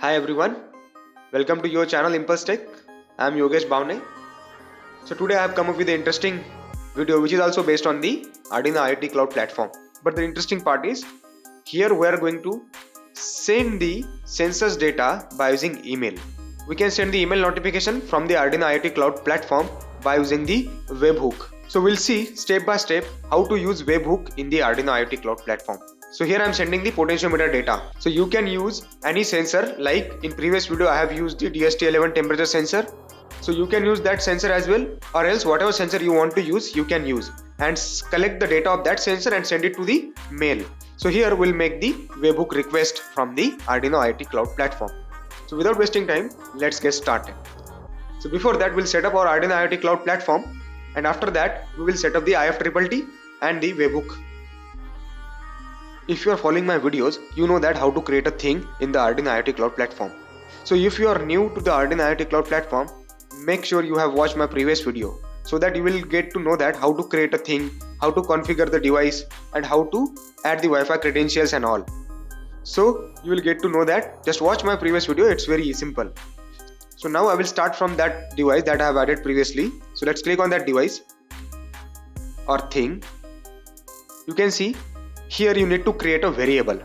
Hi everyone, welcome to your channel Impulse Tech. I am Yogesh Bhavne. So today I have come up with an interesting video which is also based on the Arduino IoT Cloud platform. But the interesting part is here we are going to send the sensors data by using email. We can send the email notification from the Arduino IoT Cloud platform by using the webhook. So we'll see step by step how to use webhook in the Arduino IoT Cloud platform. So here I am sending the potentiometer data. So you can use any sensor, like in previous video I have used the DST11 temperature sensor. So you can use that sensor as well, or else whatever sensor you want to use you can use and collect the data of that sensor and send it to the mail. So here we'll make the webhook request from the Arduino IoT Cloud platform. So without wasting time, let's get started. So before that we'll set up our Arduino IoT Cloud platform, and after that we will set up the IFTTT and the webhook. If you are following my videos, you know that how to create a thing in the Arduino IoT Cloud platform. So if you are new to the Arduino IoT Cloud platform, make sure you have watched my previous video so that you will get to know that how to create a thing, how to configure the device, and how to add the Wi-Fi credentials and all. So you will get to know that. Just watch my previous video, it's very simple. So now I will start from that device that I have added previously. So let's click on that device or thing. You can see here you need to create a variable.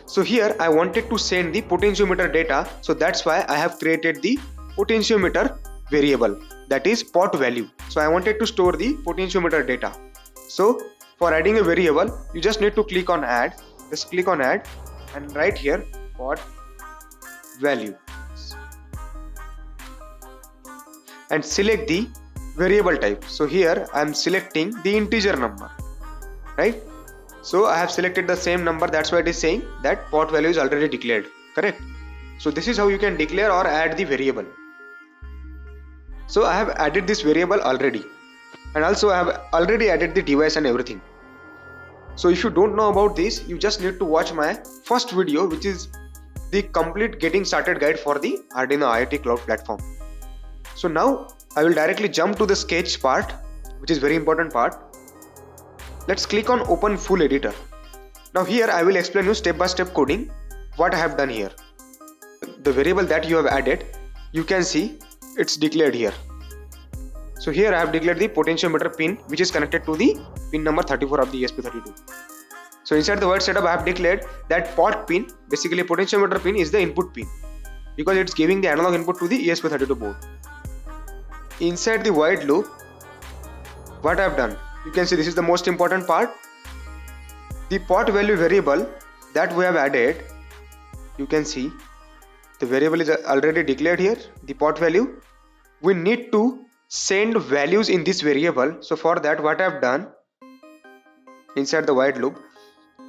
So here I wanted to send the potentiometer data, so that's why I have created the potentiometer variable, that is pot value. So I wanted to store the potentiometer data. So for adding a variable, you just need to click on add. Just click on add and write here pot value and select the variable type. So here I am selecting the integer number, right? So I have selected the same number, that's why it is saying that pot value is already declared, correct? So this is how you can declare or add the variable. So I have added this variable already, and also I have already added the device and everything. So if you don't know about this, you just need to watch my first video, which is the complete getting started guide for the Arduino IoT Cloud platform. So now I will directly jump to the sketch part, which is very important part. Let's click on open full editor. Now here I will explain you step by step coding what I have done here. The variable that you have added, you can see it's declared here. So here I have declared the potentiometer pin, which is connected to the pin number 34 of the ESP32. So inside the word setup I have declared that pot pin, basically potentiometer pin, is the input pin because it's giving the analog input to the ESP32 board. Inside the void loop, what I have done, you can see this is the most important part. The pot value variable that we have added, you can see the variable is already declared here, the pot value. We need to send values in this variable. So for that, what I have done inside the void loop,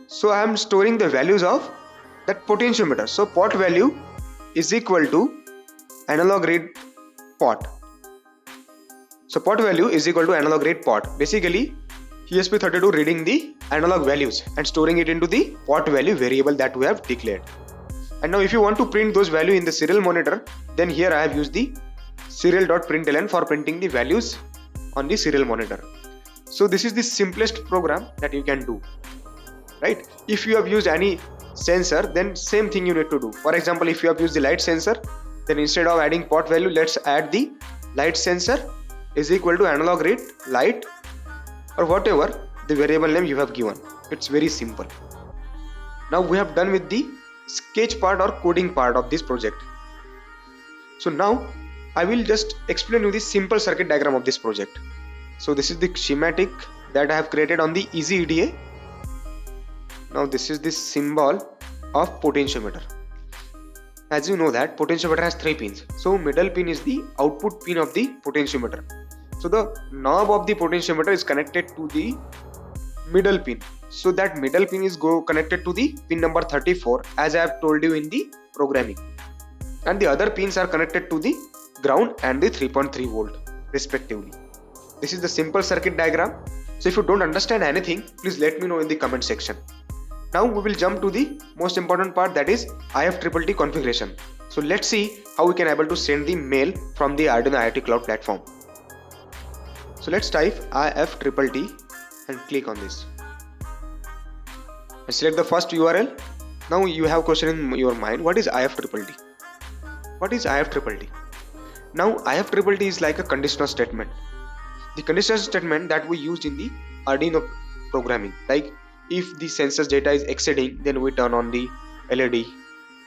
so I am storing the values of that potentiometer. So pot value is equal to analog read pot. So pot value is equal to analog read pot. Basically ESP32 reading the analog values and storing it into the pot value variable that we have declared. And now if you want to print those values in the serial monitor, then here I have used the serial.println for printing the values on the serial monitor. So this is the simplest program that you can do, right? If you have used any sensor, then same thing you need to do. For example, if you have used the light sensor, then instead of adding pot value, let's add the light sensor is equal to analog read light, or whatever the variable name you have given. It's very simple. Now we have done with the sketch part or coding part of this project. So now I will just explain you the simple circuit diagram of this project. So this is the schematic that I have created on the EasyEDA. Now this is the symbol of potentiometer. As you know that potentiometer has 3 pins. So middle pin is the output pin of the potentiometer. So the knob of the potentiometer is connected to the middle pin. So that middle pin is connected to the pin number 34, as I have told you in the programming. And the other pins are connected to the ground and the 3.3 volt respectively. This is the simple circuit diagram. So if you don't understand anything, please let me know in the comment section. Now we will jump to the most important part, that is IFTTT configuration. So let's see how we can able to send the mail from the Arduino IoT Cloud platform. So let's type IFTTT and click on this. And select the first URL. Now you have question in your mind, what is IFTTT? What is IFTTT? Now IFTTT is like a conditional statement. The conditional statement that we used in the Arduino programming, like if the census data is exceeding, then we turn on the LED,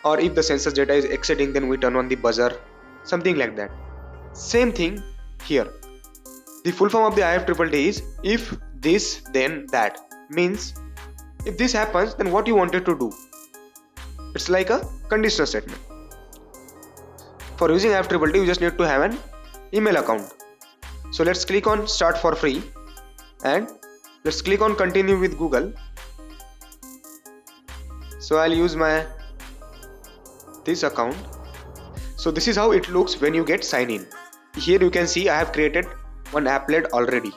or if the census data is exceeding, then we turn on the buzzer, something like that. Same thing here. The full form of the IFTTT is if this then that, means if this happens then what you wanted to do. It's like a conditional statement. For using IFTTT you just need to have an email account. So let's click on start for free and let's click on continue with Google. So I'll use this account. So this is how it looks when you get sign in. Here you can see I have created one applet already.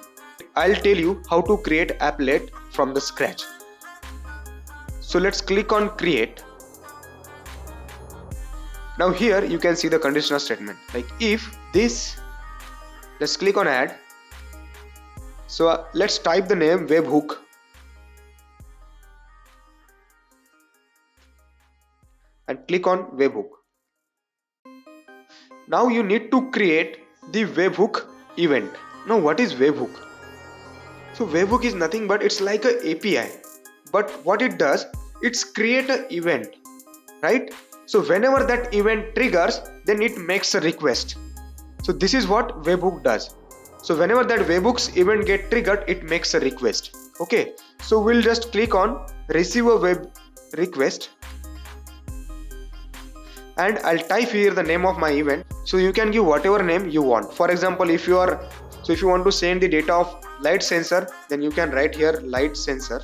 I'll tell you how to create applet from the scratch. So let's click on create. Now here you can see the conditional statement, like if this, let's click on add. So let's type the name webhook and click on webhook. Now you need to create the webhook event. Now what is webhook? So webhook is nothing but it's like a API, but what it does, it's create an event, right? So whenever that event triggers, then it makes a request. So this is what webhook does. So whenever that webhook's event get triggered, it makes a request. Okay, so we'll just click on receive a web request and I'll type here the name of my event. So you can give whatever name you want. For example, if you want to send the data of light sensor, then you can write here light sensor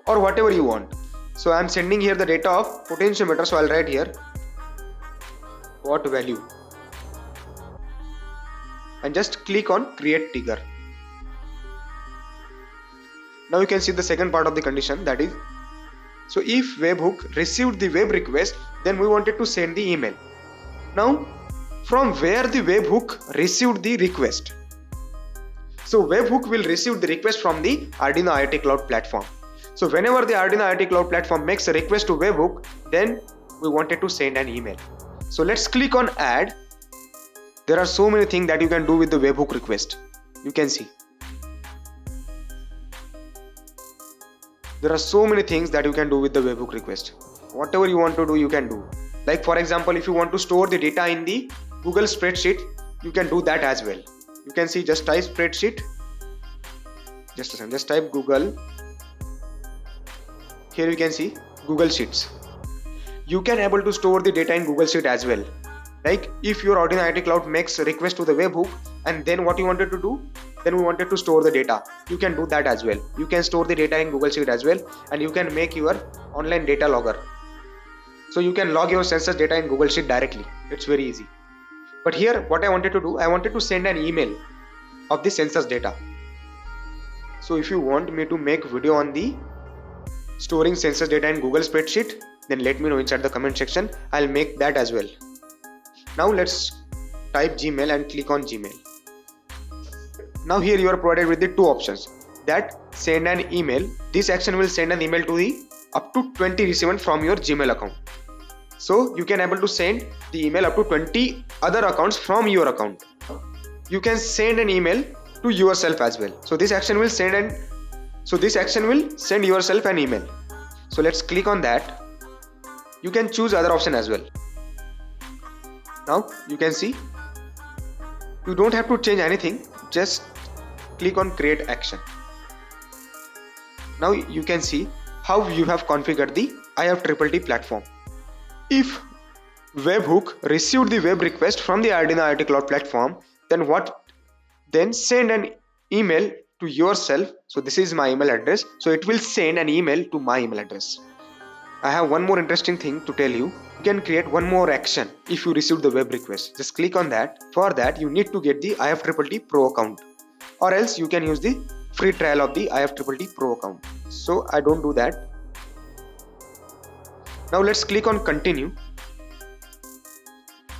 or whatever you want. So I'm sending here the data of potentiometer, so I'll write here what value and just click on create trigger. Now you can see the second part of the condition, that is, so if webhook received the web request, then we wanted to send the email. Now from where the webhook received the request? So webhook will receive the request from the Arduino IoT Cloud platform. So whenever the Arduino IoT Cloud platform makes a request to webhook, then we wanted to send an email. So let's click on add. There are so many things that you can do with the webhook request. You can see there are so many things that you can do with the webhook request. Whatever you want to do, you can do. Like for example, if you want to store the data in the Google spreadsheet, you can do that as well. You can see, just type spreadsheet, just type Google. Here you can see Google Sheets. You can able to store the data in Google Sheet as well. Like if your Arduino IoT Cloud makes a request to the webhook and then what you wanted to do, then we wanted to store the data, you can do that as well. You can store the data in Google Sheet as well, and you can make your online data logger. So you can log your census data in Google Sheet directly. It's very easy. But here what I wanted to do, I wanted to send an email of the census data. So if you want me to make video on the storing census data in Google spreadsheet, then let me know inside the comment section. I'll make that as well. Now let's type Gmail and click on Gmail. Now here you are provided with the two options, that send an email. This action will send an email to the up to 20 recipients from your Gmail account. So you can able to send the email up to 20 other accounts from your account. You can send an email to yourself as well. So this action will send yourself an email. So let's click on that. You can choose other option as well. Now you can see you don't have to change anything, just click on create action. Now you can see how you have configured the IFTTT platform. If webhook received the web request from the Arduino IoT Cloud platform, then send an email to yourself. So this is my email address, so it will send an email to my email address. I have one more interesting thing to tell you. You can create one more action if you receive the web request. Just click on that. For that you need to get the IFTTT Pro account, or else you can use the free trial of the IFTTT Pro account. So I don't do that. Now let's click on continue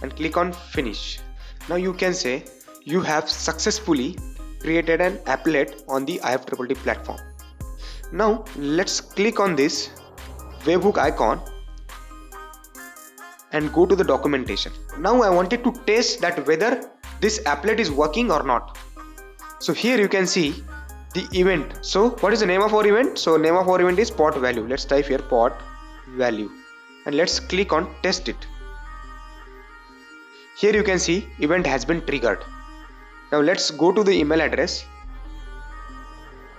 and click on finish. Now you can say you have successfully created an applet on the IFTTT platform. Now let's click on this webhook icon and go to the documentation. Now I wanted to test that whether this applet is working or not. So here you can see the event. So what is the name of our event? So name of our event is pot value. Let's type here pot value and let's click on test it. Here you can see event has been triggered. Now let's go to the email address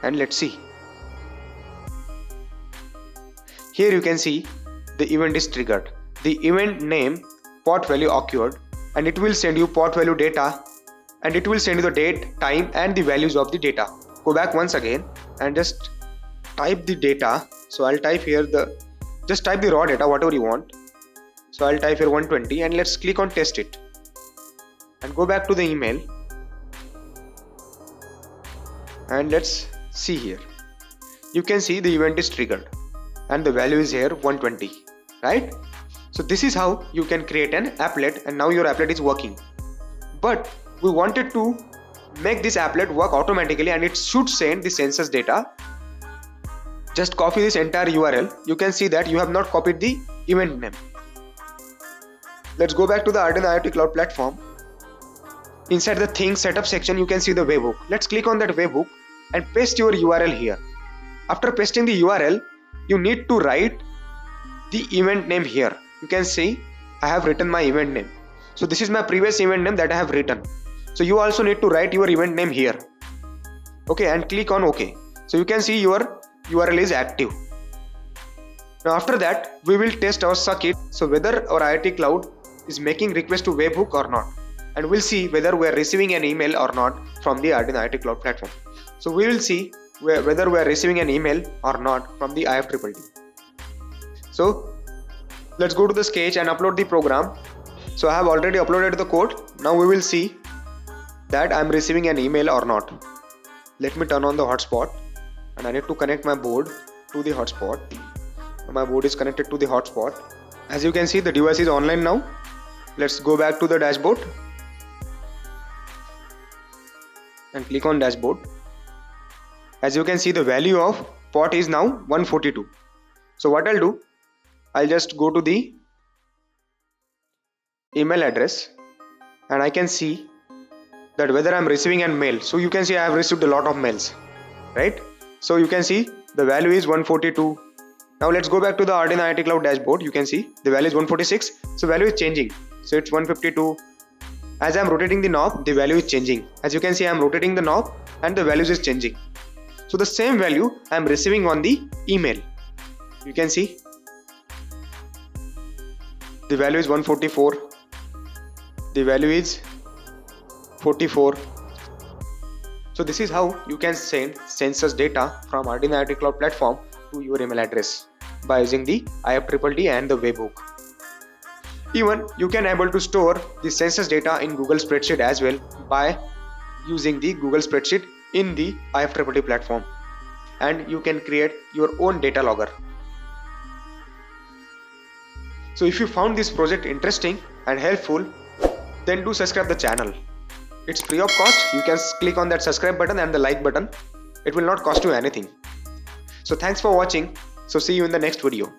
and let's see. Here you can see the event is triggered. The event name pot value occurred and it will send you pot value data and it will send you the date, time and the values of the data. Go back once again and just type the data. So I'll type here just type the raw data, whatever you want. So I'll type here 120 and let's click on test it and go back to the email and let's see here. You can see the event is triggered and the value is here 120, right? So this is how you can create an applet and now your applet is working. But we wanted to make this applet work automatically and it should send the census data. Just copy this entire URL. You can see that you have not copied the event name. Let's go back to the Arduino IoT Cloud platform. Inside the things setup section, you can see the webhook. Let's click on that webhook and paste your URL here. After pasting the URL, you need to write the event name here. You can see I have written my event name. So this is my previous event name that I have written. So you also need to write your event name here. Okay, and click on OK. So you can see your URL is active. Now after that, we will test our circuit. So whether our IoT Cloud is making request to webhook or not. And we'll see whether we are receiving an email or not from the Arduino IoT Cloud platform. So we will see whether we are receiving an email or not from the IFTTT. So let's go to the sketch and upload the program. So I have already uploaded the code. Now we will see that I am receiving an email or not. Let me turn on the hotspot and I need to connect my board to the hotspot. My board is connected to the hotspot. As you can see, the device is online now. Let's go back to the dashboard and click on dashboard. As you can see, the value of pot is now 142. So what I'll do, I'll just go to the email address and I can see that whether I'm receiving an mail. So you can see I have received a lot of mails, right? So you can see the value is 142. Now let's go back to the Arduino IoT Cloud dashboard. You can see the value is 146. So value is changing. So it's 152. As I'm rotating the knob, the value is changing. As you can see, I'm rotating the knob and the values is changing. So the same value I'm receiving on the email. You can see the value is 144. The value is 44. So this is how you can send census data from Arduino IoT Cloud platform to your email address by using the IFTTT and the webhook. Even you can able to store the census data in Google Spreadsheet as well by using the Google Spreadsheet in the IFTTT platform, and you can create your own data logger. So if you found this project interesting and helpful, then do subscribe the channel. It's free of cost. You can click on that subscribe button and the like button. It will not cost you anything. So thanks for watching. So see you in the next video.